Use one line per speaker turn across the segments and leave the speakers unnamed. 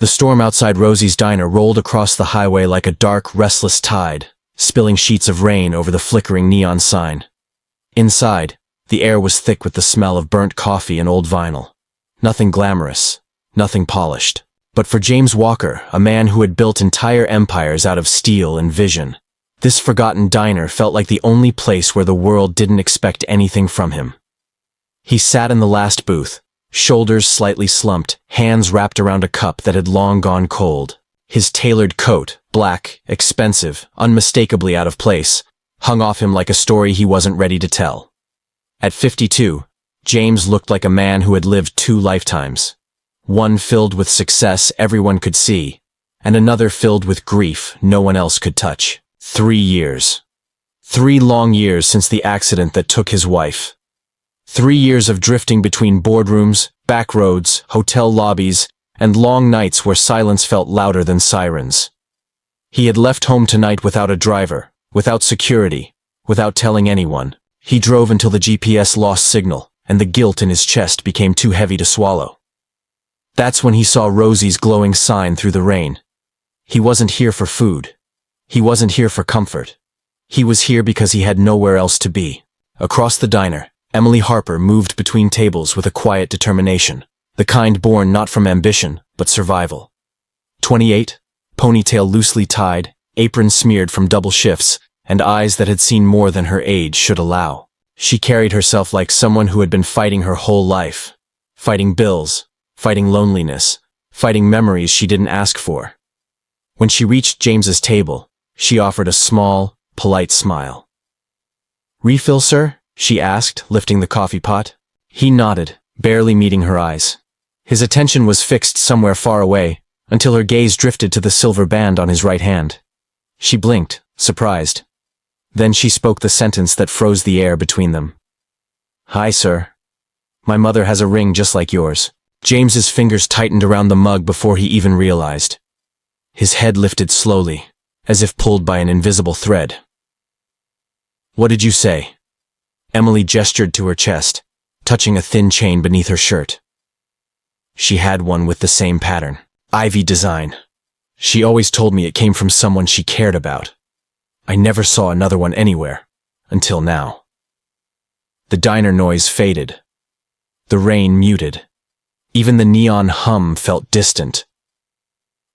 The storm outside Rosie's diner rolled across the highway like a dark, restless tide, spilling sheets of rain over the flickering neon sign. Inside, the air was thick with the smell of burnt coffee and old vinyl. Nothing glamorous, nothing polished. But for James Walker, a man who had built entire empires out of steel and vision, this forgotten diner felt like the only place where the world didn't expect anything from him. He sat in the last booth, shoulders slightly slumped, hands wrapped around a cup that had long gone cold. His tailored coat, black, expensive, unmistakably out of place, hung off him like a story he wasn't ready to tell. At 52, James looked like a man who had lived 2 lifetimes. One filled with success everyone could see, and another filled with grief no one else could touch. 3 years. 3 long years since the accident that took his wife. 3 years of drifting between boardrooms, back roads, hotel lobbies, and long nights where silence felt louder than sirens. He had left home tonight without a driver, without security, without telling anyone. He drove until the GPS lost signal, and the guilt in his chest became too heavy to swallow. That's when he saw Rosie's glowing sign through the rain. He wasn't here for food. He wasn't here for comfort. He was here because he had nowhere else to be. Across the diner, Emily Harper moved between tables with a quiet determination, the kind born not from ambition, but survival. 28, ponytail loosely tied, apron smeared from double shifts, and eyes that had seen more than her age should allow. She carried herself like someone who had been fighting her whole life. Fighting bills, fighting loneliness, fighting memories she didn't ask for. When she reached James's table, she offered a small, polite smile. "Refill, sir?" she asked, lifting the coffee pot. He nodded, barely meeting her eyes. His attention was fixed somewhere far away, until her gaze drifted to the silver band on his right hand. She blinked, surprised. Then she spoke the sentence that froze the air between them. "Hi, sir. My mother has a ring just like yours." James's fingers tightened around the mug before he even realized. His head lifted slowly, as if pulled by an invisible thread. "What did you say?" Emily gestured to her chest, touching a thin chain beneath her shirt. She had one with the same pattern, ivy design. She always told me it came from someone she cared about. I never saw another one anywhere, until now. The diner noise faded. The rain muted. Even the neon hum felt distant.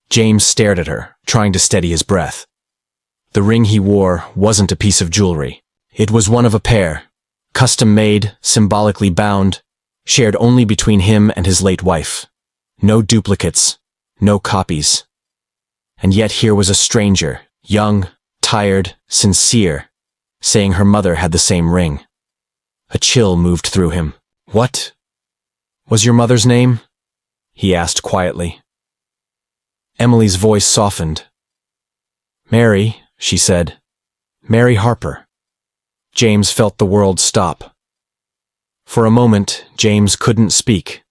James stared at her, trying to steady his breath. The ring he wore wasn't a piece of jewelry. It was one of a pair, custom-made, symbolically bound, shared only between him and his late wife. No duplicates, no copies. And yet here was a stranger, young, tired, sincere, saying her mother had the same ring. A chill moved through him. "What was your mother's name?" he asked quietly. Emily's voice softened. "Mary," she said. "Mary Harper." James felt the world stop. For a moment, James couldn't speak.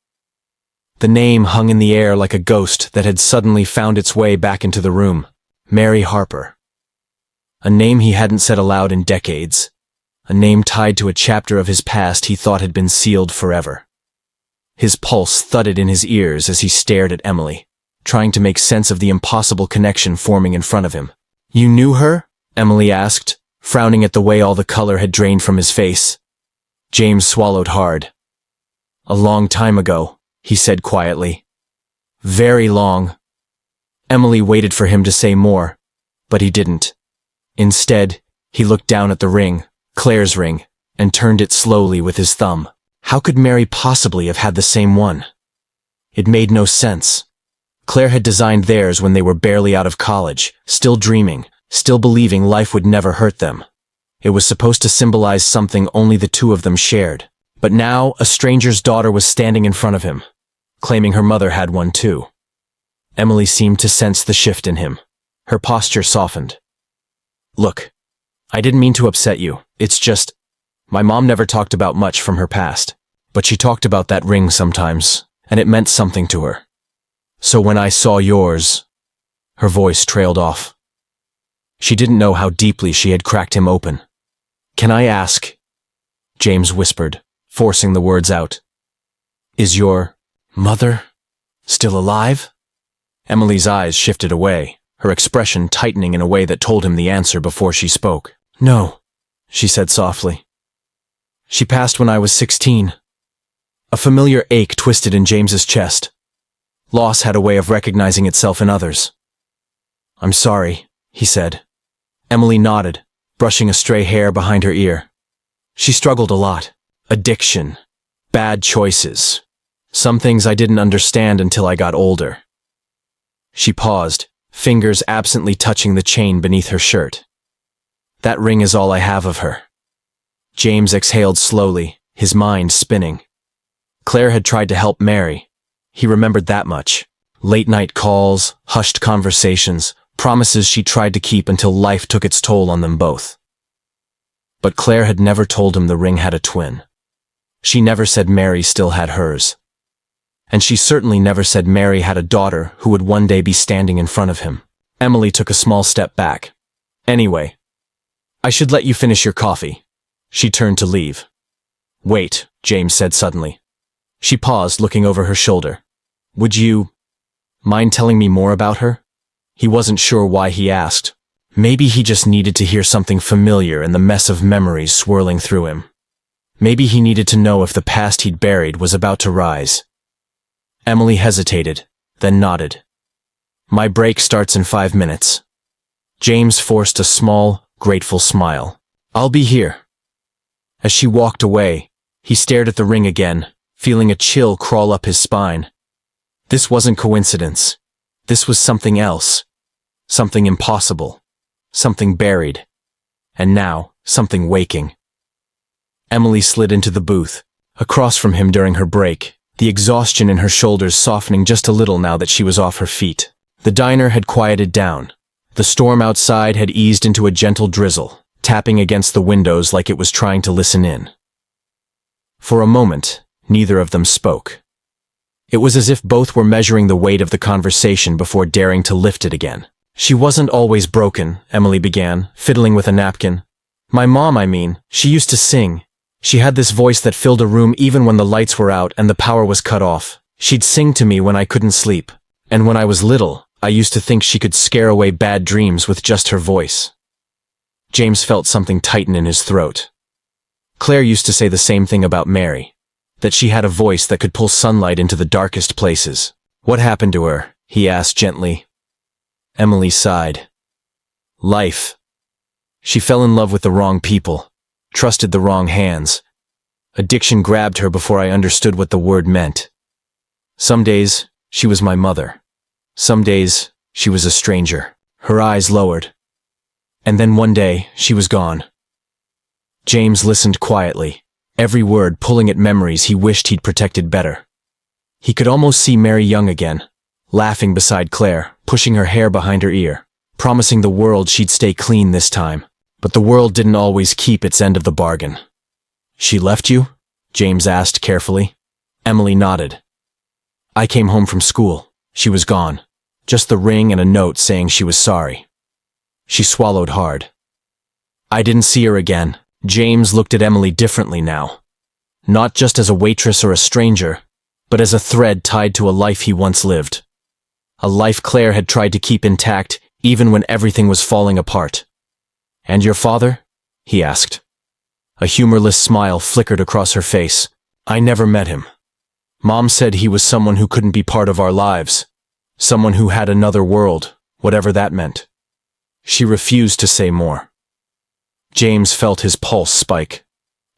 The name hung in the air like a ghost that had suddenly found its way back into the room. Mary Harper. A name he hadn't said aloud in decades. A name tied to a chapter of his past he thought had been sealed forever. His pulse thudded in his ears as he stared at Emily, trying to make sense of the impossible connection forming in front of him. "You knew her?" Emily asked, frowning at the way all the color had drained from his face. James swallowed hard. "A long time ago," he said quietly. "Very long." Emily waited for him to say more, but he didn't. Instead, he looked down at the ring, Claire's ring, and turned it slowly with his thumb. How could Mary possibly have had the same one? It made no sense. Claire had designed theirs when they were barely out of college, still dreaming, still believing life would never hurt them. It was supposed to symbolize something only the two of them shared. But now, a stranger's daughter was standing in front of him, claiming her mother had one too. Emily seemed to sense the shift in him. Her posture softened. "Look, I didn't mean to upset you. It's just, my mom never talked about much from her past. But she talked about that ring sometimes, and it meant something to her. So when I saw yours..." Her voice trailed off. She didn't know how deeply she had cracked him open. "Can I ask?" James whispered, forcing the words out. "Is your mother still alive?" Emily's eyes shifted away, her expression tightening in a way that told him the answer before she spoke. "No," she said softly. "She passed when I was 16. A familiar ache twisted in James's chest. Loss had a way of recognizing itself in others. "I'm sorry," he said. Emily nodded, brushing a stray hair behind her ear. "She struggled a lot. Addiction. Bad choices. Some things I didn't understand until I got older." She paused, fingers absently touching the chain beneath her shirt. "That ring is all I have of her." James exhaled slowly, his mind spinning. Claire had tried to help Mary. He remembered that much. Late-night calls, hushed conversations, promises she tried to keep until life took its toll on them both. But Claire had never told him the ring had a twin. She never said Mary still had hers. And she certainly never said Mary had a daughter who would one day be standing in front of him. Emily took a small step back. "Anyway, I should let you finish your coffee." She turned to leave. "Wait," James said suddenly. She paused, looking over her shoulder. "Would you mind telling me more about her?" He wasn't sure why he asked. Maybe he just needed to hear something familiar in the mess of memories swirling through him. Maybe he needed to know if the past he'd buried was about to rise. Emily hesitated, then nodded. "My break starts in 5 minutes." James forced a small, grateful smile. "I'll be here." As she walked away, he stared at the ring again, feeling a chill crawl up his spine. This wasn't coincidence. This was something else. Something impossible. Something buried. And now, something waking. Emily slid into the booth, across from him during her break, the exhaustion in her shoulders softening just a little now that she was off her feet. The diner had quieted down. The storm outside had eased into a gentle drizzle, tapping against the windows like it was trying to listen in. For a moment, neither of them spoke. It was as if both were measuring the weight of the conversation before daring to lift it again. "She wasn't always broken," Emily began, fiddling with a napkin. "My mom, I mean, she used to sing. She had this voice that filled a room even when the lights were out and the power was cut off. She'd sing to me when I couldn't sleep. And when I was little, I used to think she could scare away bad dreams with just her voice." James felt something tighten in his throat. Claire used to say the same thing about Mary, that she had a voice that could pull sunlight into the darkest places. "What happened to her?" he asked gently. Emily sighed. "Life. She fell in love with the wrong people, trusted the wrong hands. Addiction grabbed her before I understood what the word meant. Some days, she was my mother. Some days, she was a stranger." Her eyes lowered. "And then one day, she was gone." James listened quietly, every word pulling at memories he wished he'd protected better. He could almost see Mary young again, laughing beside Claire, pushing her hair behind her ear, promising the world she'd stay clean this time. But the world didn't always keep its end of the bargain. "She left you?" James asked carefully. Emily nodded. "I came home from school. She was gone. Just the ring and a note saying she was sorry." She swallowed hard. "I didn't see her again." James looked at Emily differently now. Not just as a waitress or a stranger, but as a thread tied to a life he once lived. A life Claire had tried to keep intact even when everything was falling apart. "And your father?" he asked. A humorless smile flickered across her face. "I never met him. Mom said he was someone who couldn't be part of our lives. Someone who had another world, whatever that meant." She refused to say more. James felt his pulse spike.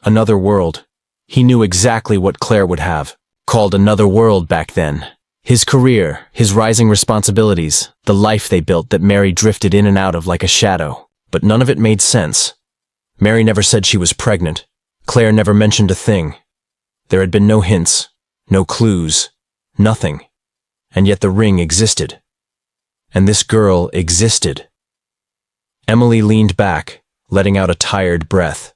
Another world. He knew exactly what Claire would have, called another world back then. His career, his rising responsibilities, the life they built that Mary drifted in and out of like a shadow. But none of it made sense. Mary never said she was pregnant. Claire never mentioned a thing. There had been no hints, no clues, nothing. And yet the ring existed. And this girl existed. Emily leaned back, letting out a tired breath.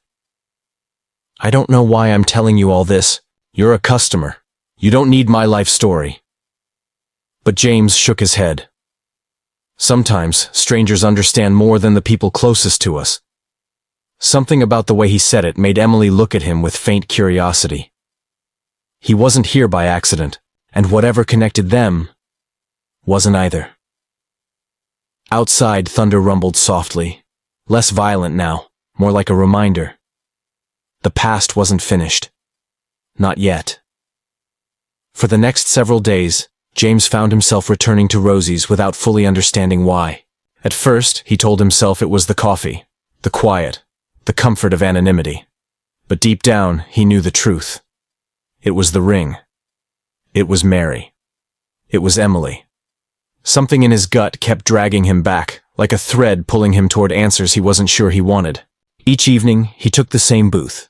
"I don't know why I'm telling you all this. You're a customer. You don't need my life story." But James shook his head. "Sometimes strangers understand more than the people closest to us." Something about the way he said it made Emily look at him with faint curiosity. He wasn't here by accident, and whatever connected them Wasn't either. Outside, thunder rumbled softly. Less violent now, more like a reminder. The past wasn't finished. Not yet. For the next several days, James found himself returning to Rosie's without fully understanding why. At first, he told himself it was the coffee, the quiet, the comfort of anonymity. But deep down, he knew the truth. It was the ring. It was Mary. It was Emily. Something in his gut kept dragging him back, like a thread pulling him toward answers he wasn't sure he wanted. Each evening, he took the same booth.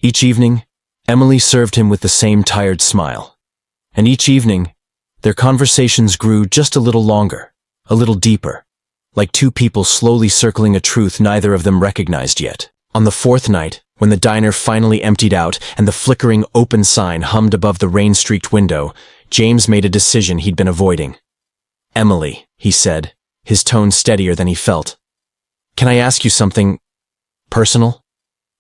Each evening, Emily served him with the same tired smile. And each evening, their conversations grew just a little longer, a little deeper, like two people slowly circling a truth neither of them recognized yet. On the fourth night, when the diner finally emptied out and the flickering open sign hummed above the rain-streaked window, James made a decision he'd been avoiding. "Emily," he said, his tone steadier than he felt. "Can I ask you something personal?"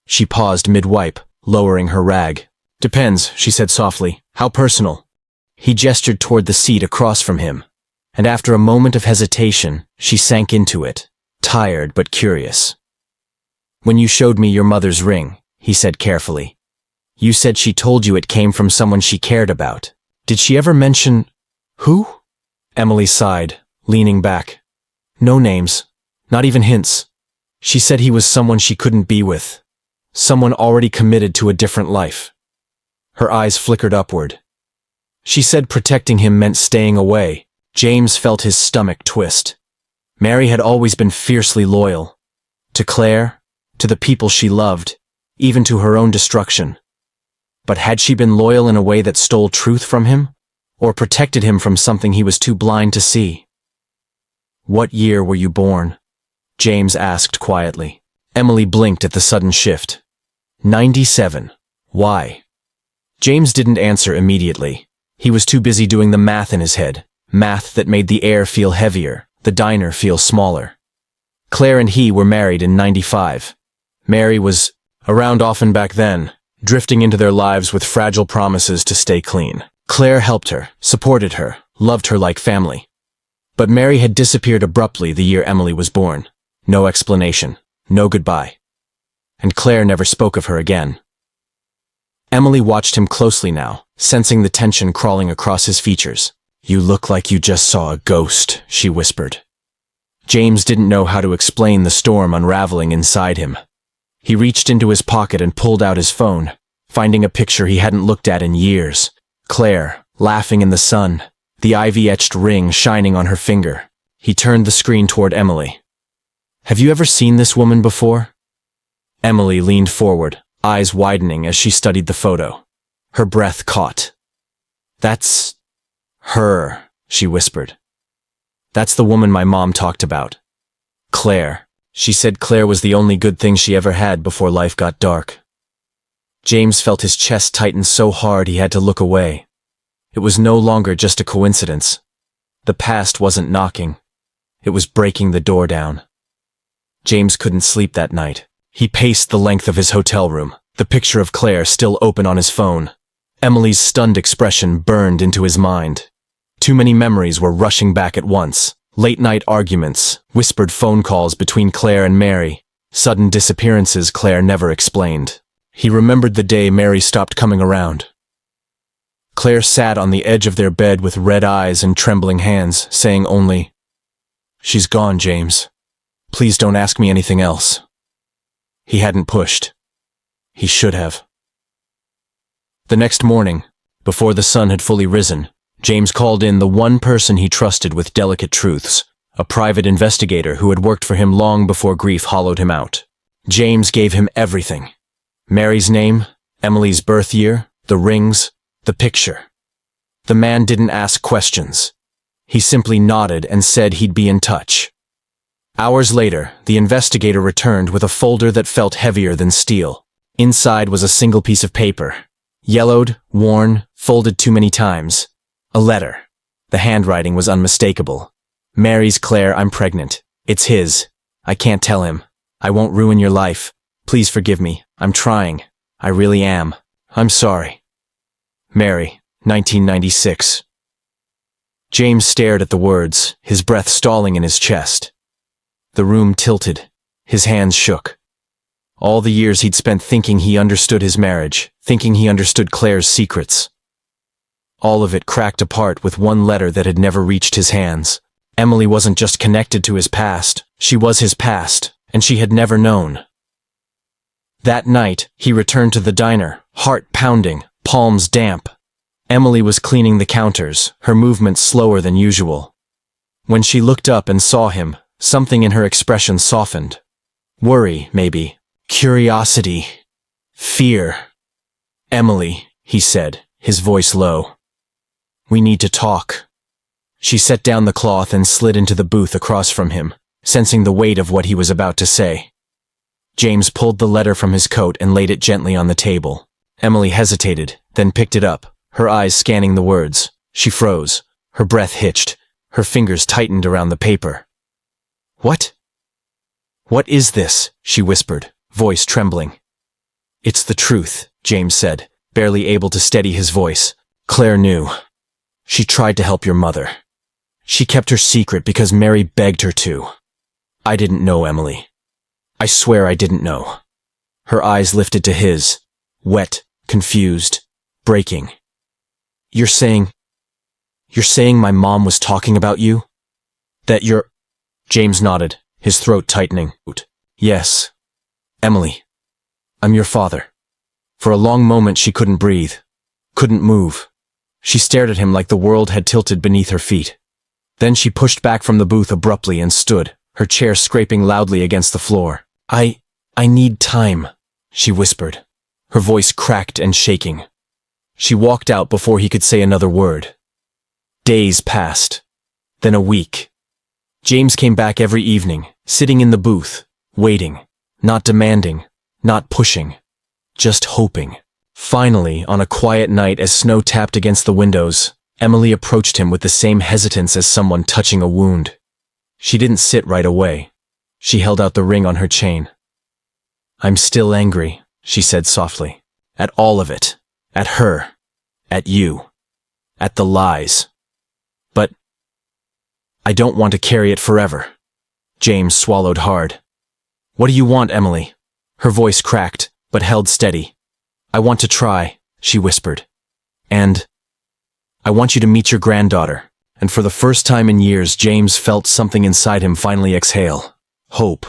She paused mid-wipe, lowering her rag. "Depends," she said softly. "How personal?" He gestured toward the seat across from him, and after a moment of hesitation, she sank into it, tired but curious. "When you showed me your mother's ring," he said carefully, "you said she told you it came from someone she cared about. Did she ever mention who?" Emily sighed, leaning back. "No names, not even hints. She said he was someone she couldn't be with, someone already committed to a different life." Her eyes flickered upward. She said protecting him meant staying away. James felt his stomach twist. Mary had always been fiercely loyal. To Claire, to the people she loved, even to her own destruction. But had she been loyal in a way that stole truth from him, or protected him from something he was too blind to see? "What year were you born?" James asked quietly. Emily blinked at the sudden shift. 97. Why? James didn't answer immediately. He was too busy doing the math in his head, math that made the air feel heavier, the diner feel smaller. Claire and he were married in 95. Mary was around often back then, drifting into their lives with fragile promises to stay clean. Claire helped her, supported her, loved her like family. But Mary had disappeared abruptly the year Emily was born. No explanation, no goodbye. And Claire never spoke of her again. Emily watched him closely now, sensing the tension crawling across his features. "You look like you just saw a ghost," she whispered. James didn't know how to explain the storm unraveling inside him. He reached into his pocket and pulled out his phone, finding a picture he hadn't looked at in years. Claire, laughing in the sun, the ivy-etched ring shining on her finger. He turned the screen toward Emily. "Have you ever seen this woman before?" Emily leaned forward, eyes widening as she studied the photo. Her breath caught. "That's her," she whispered. "That's the woman my mom talked about. Claire. She said Claire was the only good thing she ever had before life got dark." James felt his chest tighten so hard he had to look away. It was no longer just a coincidence. The past wasn't knocking. It was breaking the door down. James couldn't sleep that night. He paced the length of his hotel room, the picture of Claire still open on his phone. Emily's stunned expression burned into his mind. Too many memories were rushing back at once. Late-night arguments, whispered phone calls between Claire and Mary, sudden disappearances Claire never explained. He remembered the day Mary stopped coming around. Claire sat on the edge of their bed with red eyes and trembling hands, saying only, "She's gone, James. Please don't ask me anything else." He hadn't pushed. He should have. The next morning, before the sun had fully risen, James called in the one person he trusted with delicate truths, a private investigator who had worked for him long before grief hollowed him out. James gave him everything. Mary's name, Emily's birth year, the rings, the picture. The man didn't ask questions. He simply nodded and said he'd be in touch. Hours later, the investigator returned with a folder that felt heavier than steel. Inside was a single piece of paper. Yellowed, worn, folded too many times. A letter. The handwriting was unmistakable. "Mary's Claire, I'm pregnant. It's his. I can't tell him. I won't ruin your life. Please forgive me. I'm trying. I really am. I'm sorry. Mary, 1996. James stared at the words, his breath stalling in his chest. The room tilted. His hands shook. All the years he'd spent thinking he understood his marriage, thinking he understood Claire's secrets. All of it cracked apart with one letter that had never reached his hands. Emily wasn't just connected to his past, she was his past, and she had never known. That night, he returned to the diner, heart pounding, palms damp. Emily was cleaning the counters, her movements slower than usual. When she looked up and saw him, something in her expression softened. Worry, maybe. Curiosity. Fear. "Emily," he said, his voice low. "We need to talk." She set down the cloth and slid into the booth across from him, sensing the weight of what he was about to say. James pulled the letter from his coat and laid it gently on the table. Emily hesitated, then picked it up, her eyes scanning the words. She froze, her breath hitched, her fingers tightened around the paper. "What? What is this?" she whispered, voice trembling. "It's the truth," James said, barely able to steady his voice. "Claire knew. She tried to help your mother. She kept her secret because Mary begged her to. I didn't know, Emily. I swear I didn't know." Her eyes lifted to his, wet, confused, breaking. You're saying my mom was talking about you? That you're—" James nodded, his throat tightening. "Yes. Emily. I'm your father." For a long moment she couldn't breathe, couldn't move. She stared at him like the world had tilted beneath her feet. Then she pushed back from the booth abruptly and stood, her chair scraping loudly against the floor. I need time," she whispered, her voice cracked and shaking. She walked out before he could say another word. Days passed. Then a week. James came back every evening, sitting in the booth, waiting, not demanding, not pushing, just hoping. Finally, on a quiet night as snow tapped against the windows, Emily approached him with the same hesitance as someone touching a wound. She didn't sit right away. She held out the ring on her chain. "I'm still angry," she said softly. "At all of it. At her. At you. At the lies. But I don't want to carry it forever." James swallowed hard. "What do you want, Emily?" Her voice cracked, but held steady. "I want to try," she whispered. "And I want you to meet your granddaughter." And for the first time in years, James felt something inside him finally exhale. Hope.